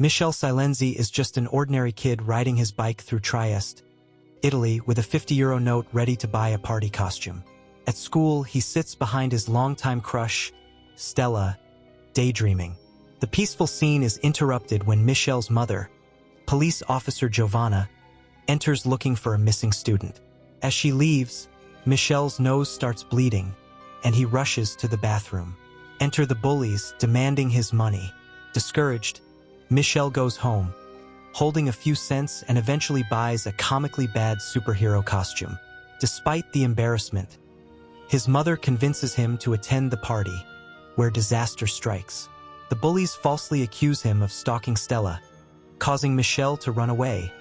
Michel Silenzi is just an ordinary kid riding his bike through Trieste, Italy, with a €50 note ready to buy a party costume. At school, he sits behind his longtime crush, Stella, daydreaming. The peaceful scene is interrupted when Michel's mother, police officer Giovanna, enters looking for a missing student. As she leaves, Michel's nose starts bleeding, and he rushes to the bathroom. Enter the bullies, demanding his money. Discouraged, Michel goes home, holding a few cents, and eventually buys a comically bad superhero costume. Despite the embarrassment, his mother convinces him to attend the party, where disaster strikes. The bullies falsely accuse him of stalking Stella, causing Michel to run away,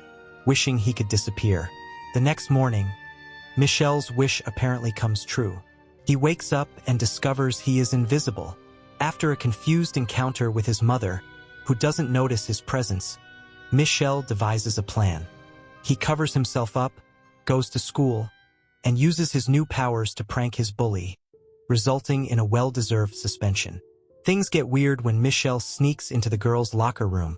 wishing he could disappear. The next morning, Michel's wish apparently comes true. He wakes up and discovers he is invisible. After a confused encounter with his mother, who doesn't notice his presence, Michel devises a plan. He covers himself up, goes to school, and uses his new powers to prank his bully, resulting in a well-deserved suspension. Things get weird when Michel sneaks into the girls' locker room,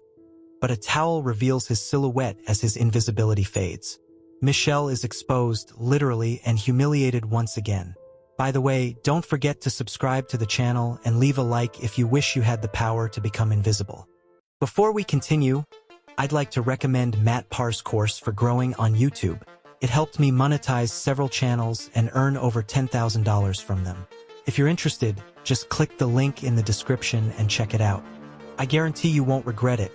but a towel reveals his silhouette as his invisibility fades. Michel is exposed, literally, and humiliated once again. By the way, don't forget to subscribe to the channel and leave a like if you wish you had the power to become invisible. Before we continue, I'd like to recommend Matt Parr's course for growing on YouTube. It helped me monetize several channels and earn over $10,000 from them. If you're interested, just click the link in the description and check it out. I guarantee you won't regret it.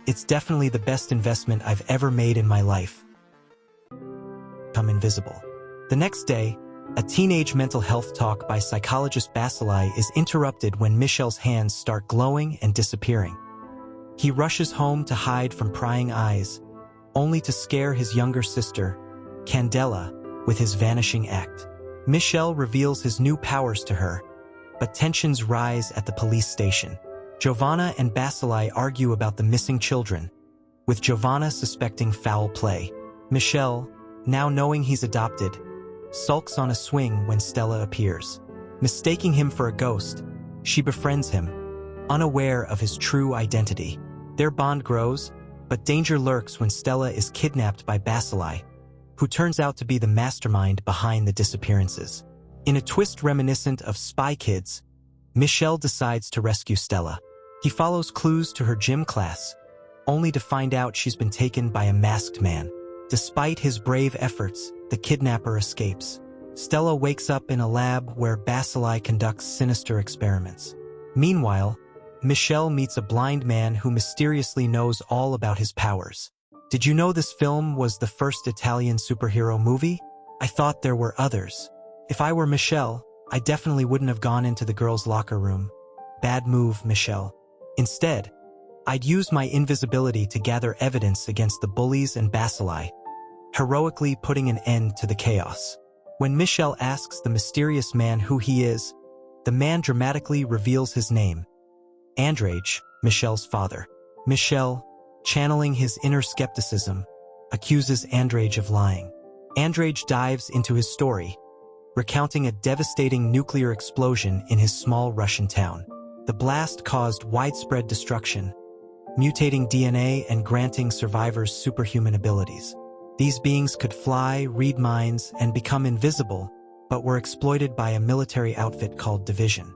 It's definitely the best investment I've ever made in my life. Become invisible. The next day, a teenage mental health talk by psychologist Basilai is interrupted when Michel's hands start glowing and disappearing. He rushes home to hide from prying eyes, only to scare his younger sister, Candela, with his vanishing act. Michel reveals his new powers to her, but tensions rise at the police station. Giovanna and Basilai argue about the missing children, with Giovanna suspecting foul play. Michel, now knowing he's adopted, sulks on a swing when Stella appears. Mistaking him for a ghost, she befriends him, unaware of his true identity. Their bond grows, but danger lurks when Stella is kidnapped by Basilai, who turns out to be the mastermind behind the disappearances. In a twist reminiscent of Spy Kids, Michel decides to rescue Stella. He follows clues to her gym class, only to find out she's been taken by a masked man. Despite his brave efforts, the kidnapper escapes. Stella wakes up in a lab where Basilai conducts sinister experiments. Meanwhile, Michel meets a blind man who mysteriously knows all about his powers. Did you know this film was the first Italian superhero movie? I thought there were others. If I were Michel, I definitely wouldn't have gone into the girls' locker room. Bad move, Michel. Instead, I'd use my invisibility to gather evidence against the bullies and Basilai, heroically putting an end to the chaos. When Michel asks the mysterious man who he is, the man dramatically reveals his name, Andrzej, Michel's father. Michel, channeling his inner skepticism, accuses Andrzej of lying. Andrzej dives into his story, recounting a devastating nuclear explosion in his small Russian town. The blast caused widespread destruction, mutating DNA and granting survivors superhuman abilities. These beings could fly, read minds, and become invisible, but were exploited by a military outfit called Division.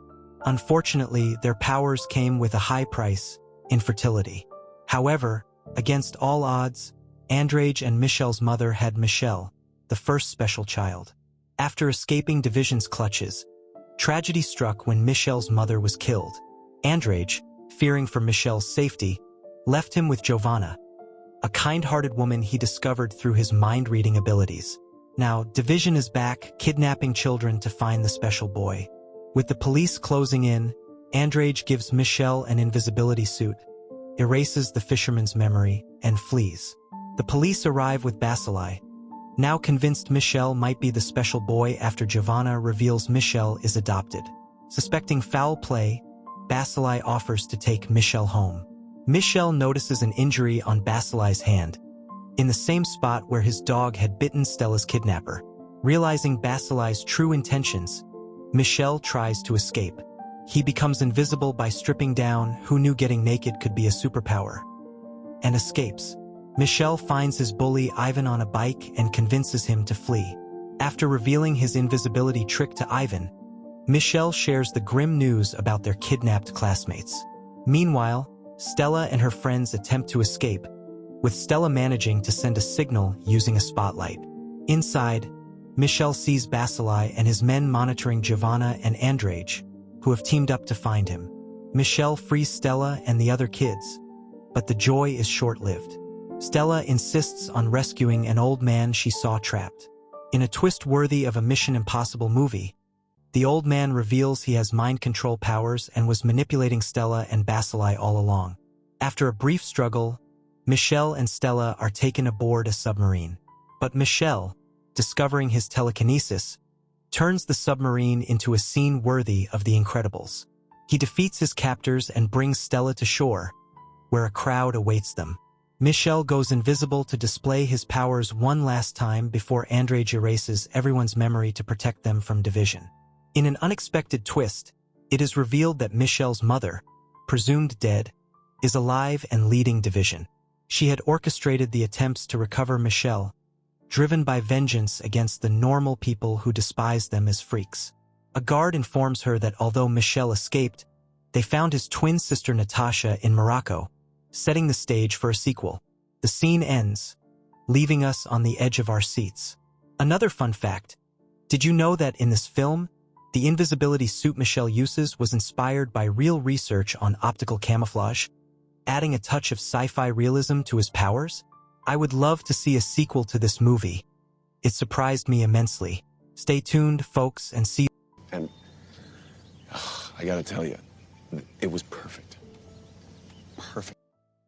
Unfortunately, their powers came with a high price: infertility. However, against all odds, Andrzej and Michel's mother had Michel, the first special child. After escaping Division's clutches, tragedy struck when Michel's mother was killed. Andrzej, fearing for Michel's safety, left him with Giovanna, a kind-hearted woman he discovered through his mind-reading abilities. Now, Division is back, kidnapping children to find the special boy. With the police closing in, Andrzej gives Michel an invisibility suit, erases the fisherman's memory, and flees. The police arrive with Basilai, now convinced Michel might be the special boy after Giovanna reveals Michel is adopted. Suspecting foul play, Basilai offers to take Michel home. Michel notices an injury on Basilai's hand, in the same spot where his dog had bitten Stella's kidnapper. Realizing Basilai's true intentions, Michel tries to escape. He becomes invisible by stripping down. Who knew getting naked could be a superpower? and escapes. Michel finds his bully Ivan on a bike and convinces him to flee. After revealing his invisibility trick to Ivan, Michel shares the grim news about their kidnapped classmates. Meanwhile, Stella and her friends attempt to escape, with Stella managing to send a signal using a spotlight. Inside, Michel sees Basilei and his men monitoring Giovanna and Andrade, who have teamed up to find him. Michel frees Stella and the other kids, but the joy is short-lived. Stella insists on rescuing an old man she saw trapped. In a twist worthy of a Mission Impossible movie, the old man reveals he has mind control powers and was manipulating Stella and Basilei all along. After a brief struggle, Michel and Stella are taken aboard a submarine. But Michel, discovering his telekinesis, turns the submarine into a scene worthy of The Incredibles. He defeats his captors and brings Stella to shore, where a crowd awaits them. Michel goes invisible to display his powers one last time before Andrade erases everyone's memory to protect them from division. In an unexpected twist, it is revealed that Michel's mother, presumed dead, is alive and leading division. She had orchestrated the attempts to recover Michel, driven by vengeance against the normal people who despise them as freaks. A guard informs her that although Michel escaped, they found his twin sister Natasha in Morocco, setting the stage for a sequel. The scene ends, leaving us on the edge of our seats. Another fun fact: did you know that in this film, the invisibility suit Michel uses was inspired by real research on optical camouflage, adding a touch of sci-fi realism to his powers? I would love to see a sequel to this movie. It surprised me immensely. Stay tuned, folks, and see you. And I gotta tell you, it was perfect.